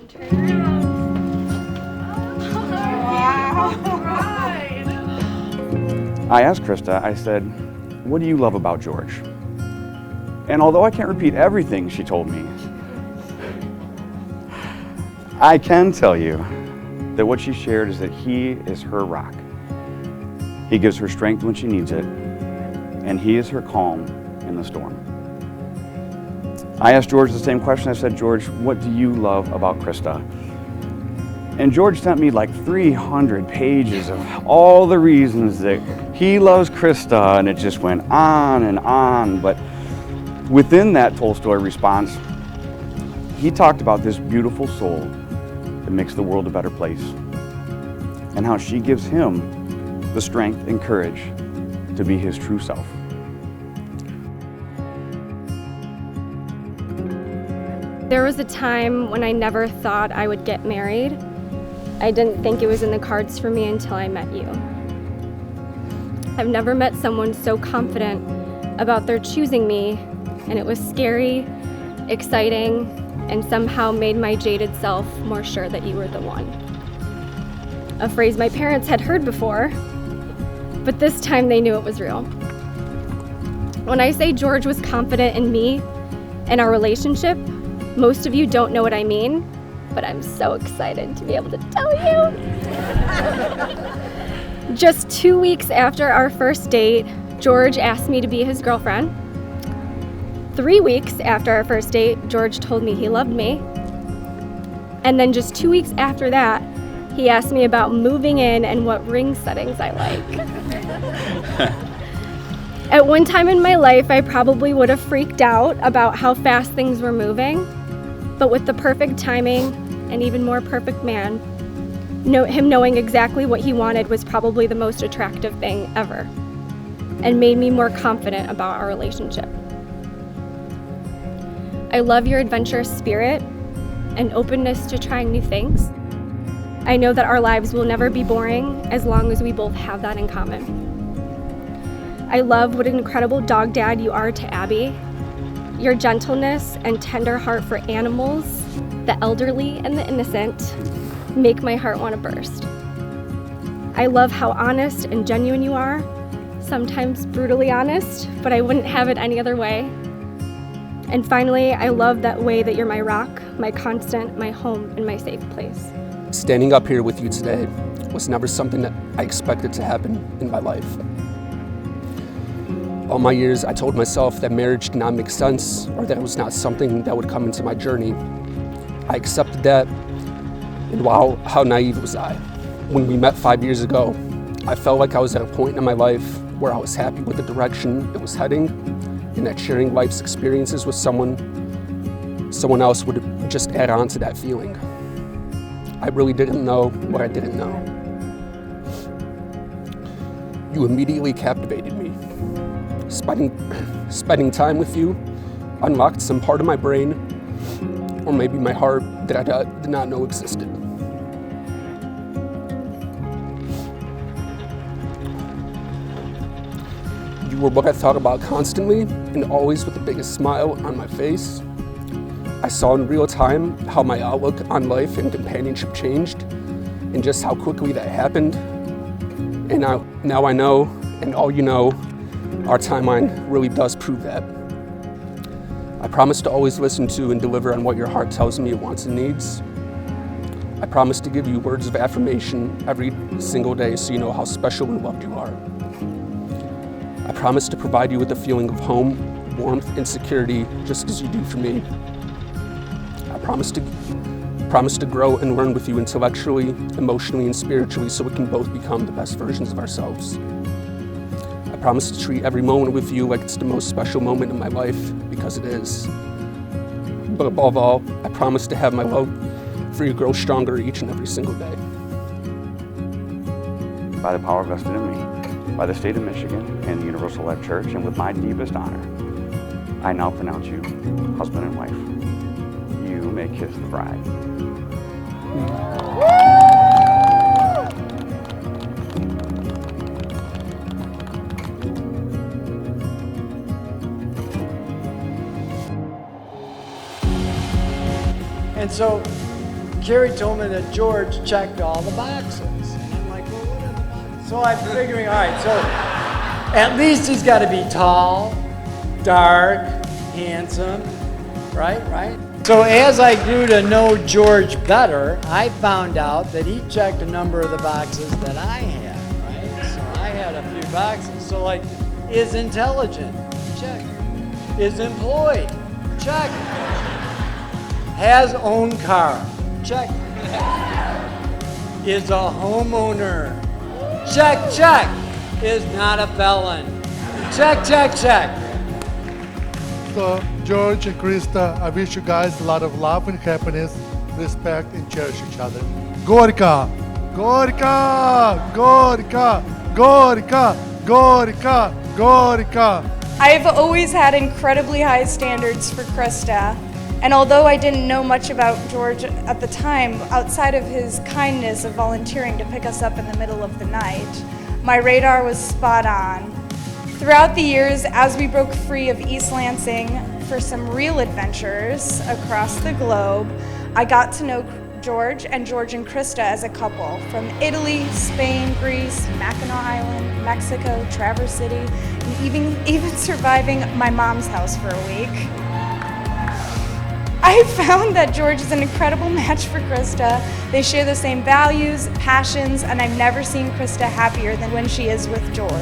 Turn around. Wow. Right. I asked Krista, I said, what do you love about George? And although I can't repeat everything she told me, I can tell you that what she shared is that he is her rock. He gives her strength when she needs it, and he is her calm in the storm. I asked George the same question. I said, George, what do you love about Krista? And George sent me like 300 pages of all the reasons that he loves Krista, and it just went on and on. But within that Tolstoy response, he talked about this beautiful soul that makes the world a better place, and how she gives him the strength and courage to be his true self. There was a time when I never thought I would get married. I didn't think it was in the cards for me until I met you. I've never met someone so confident about their choosing me, and it was scary, exciting, and somehow made my jaded self more sure that you were the one. A phrase my parents had heard before, but this time they knew it was real. When I say George was confident in me and our relationship, most of you don't know what I mean, but I'm so excited to be able to tell you. Just 2 weeks after our first date, George asked me to be his girlfriend. 3 weeks after our first date, George told me he loved me. And then just 2 weeks after that, he asked me about moving in and what ring settings I like. At one time in my life, I probably would have freaked out about how fast things were moving, but with the perfect timing and even more perfect man, him knowing exactly what he wanted was probably the most attractive thing ever, and made me more confident about our relationship. I love your adventurous spirit and openness to trying new things. I know that our lives will never be boring as long as we both have that in common. I love what an incredible dog dad you are to Abby. Your gentleness and tender heart for animals, the elderly and the innocent, make my heart want to burst. I love how honest and genuine you are, sometimes brutally honest, but I wouldn't have it any other way. And finally, I love that way that you're my rock, my constant, my home, and my safe place. Standing up here with you today was never something that I expected to happen in my life. All my years, I told myself that marriage did not make sense, or that it was not something that would come into my journey. I accepted that, and wow, how naive was I. When we met 5 years ago, I felt like I was at a point in my life where I was happy with the direction it was heading, and that sharing life's experiences with someone else would just add on to that feeling. I really didn't know what I didn't know. You immediately captivated me. Spending time with you unlocked some part of my brain, or maybe my heart, that I did not know existed. You were what I thought about constantly, and always with the biggest smile on my face. I saw in real time how my outlook on life and companionship changed, and just how quickly that happened. And now I know, and all you know, our timeline really does prove that. I promise to always listen to and deliver on what your heart tells me it wants and needs. I promise to give you words of affirmation every single day so you know how special and loved you are. I promise to provide you with a feeling of home, warmth, and security just as you do for me. I promise to grow and learn with you intellectually, emotionally, and spiritually so we can both become the best versions of ourselves. I promise to treat every moment with you like it's the most special moment in my life, because it is. But above all, I promise to have my love for you grow stronger each and every single day. By the power vested in me, by the state of Michigan and the Universal Life Church, and with my deepest honor, I now pronounce you husband and wife. You may kiss the bride. And so Carrie told me that George checked all the boxes. And I'm like, well, what are the boxes? So I'm figuring, all right, so at least he's got to be tall, dark, handsome, right? So as I grew to know George better, I found out that he checked a number of the boxes that I had, right? So I had a few boxes. So like, is intelligent? Check. Is employed? Check. Has own car? Check. Is a homeowner? Check. Is not a felon? Check. So, George and Krista, I wish you guys a lot of love and happiness, respect, and cherish each other. Gorka! I've always had incredibly high standards for Krista, and although I didn't know much about George at the time, outside of his kindness of volunteering to pick us up in the middle of the night, my radar was spot on. Throughout the years, as we broke free of East Lansing for some real adventures across the globe, I got to know George and Krista as a couple from Italy, Spain, Greece, Mackinac Island, Mexico, Traverse City, and even surviving my mom's house for a week. I found that George is an incredible match for Krista. They share the same values, passions, and I've never seen Krista happier than when she is with George.